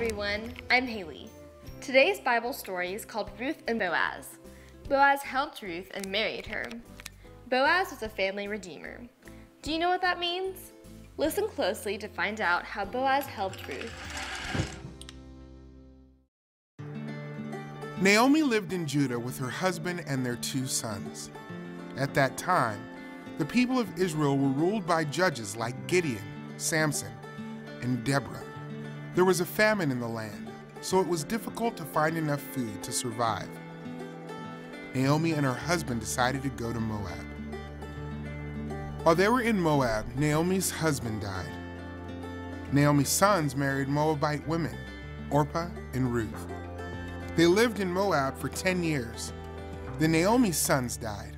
everyone, I'm Haley. Today's Bible story is called Ruth and Boaz. Boaz helped Ruth and married her. Boaz was a family redeemer. Do you know what that means? Listen closely to find out how Boaz helped Ruth. Naomi lived in Judah with her husband and their 2 sons. At that time, the people of Israel were ruled by judges like Gideon, Samson, and Deborah. There was a famine in the land, so it was difficult to find enough food to survive. Naomi and her husband decided to go to Moab. While they were in Moab, Naomi's husband died. Naomi's sons married Moabite women, Orpah and Ruth. They lived in Moab for 10 years. Then Naomi's sons died.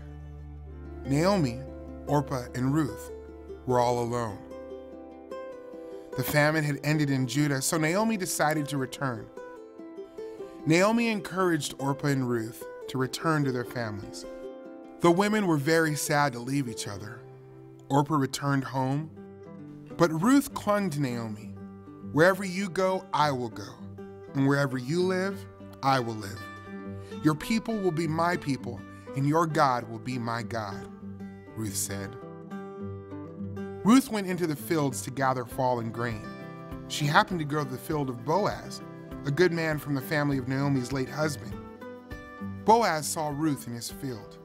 Naomi, Orpah, and Ruth were all alone. The famine had ended in Judah, so Naomi decided to return. Naomi encouraged Orpah and Ruth to return to their families. The women were very sad to leave each other. Orpah returned home, but Ruth clung to Naomi. "Wherever you go, I will go, and wherever you live, I will live. Your people will be my people, and your God will be my God," Ruth said. Ruth went into the fields to gather fallen grain. She happened to go to the field of Boaz, a good man from the family of Naomi's late husband. Boaz saw Ruth in his field.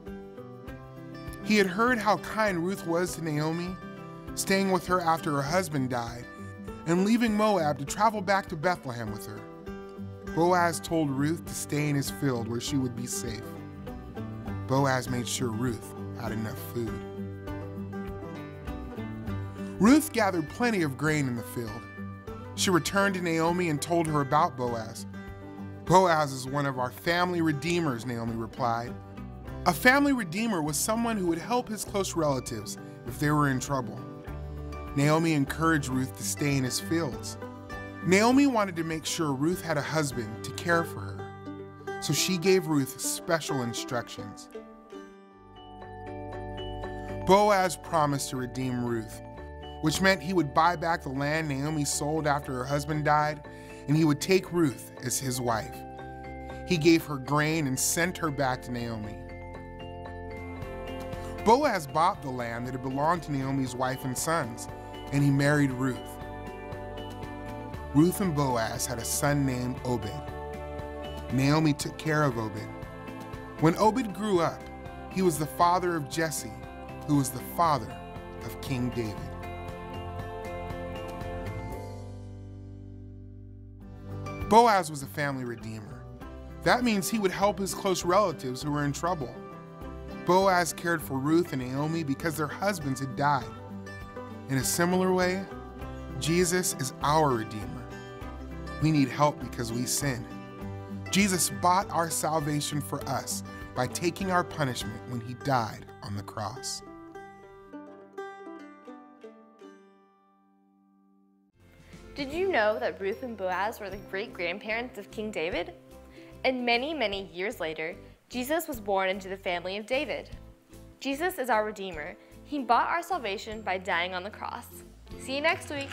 He had heard how kind Ruth was to Naomi, staying with her after her husband died, and leaving Moab to travel back to Bethlehem with her. Boaz told Ruth to stay in his field where she would be safe. Boaz made sure Ruth had enough food. Ruth gathered plenty of grain in the field. She returned to Naomi and told her about Boaz. "Boaz is one of our family redeemers," Naomi replied. A family redeemer was someone who would help his close relatives if they were in trouble. Naomi encouraged Ruth to stay in his fields. Naomi wanted to make sure Ruth had a husband to care for her, so she gave Ruth special instructions. Boaz promised to redeem Ruth, which meant he would buy back the land Naomi sold after her husband died, and he would take Ruth as his wife. He gave her grain and sent her back to Naomi. Boaz bought the land that had belonged to Naomi's wife and sons, and he married Ruth. Ruth and Boaz had a son named Obed. Naomi took care of Obed. When Obed grew up, he was the father of Jesse, who was the father of King David. Boaz was a family redeemer. That means he would help his close relatives who were in trouble. Boaz cared for Ruth and Naomi because their husbands had died. In a similar way, Jesus is our Redeemer. We need help because we sin. Jesus bought our salvation for us by taking our punishment when he died on the cross. Did you know that Ruth and Boaz were the great-grandparents of King David? And many, many years later, Jesus was born into the family of David. Jesus is our Redeemer. He bought our salvation by dying on the cross. See you next week.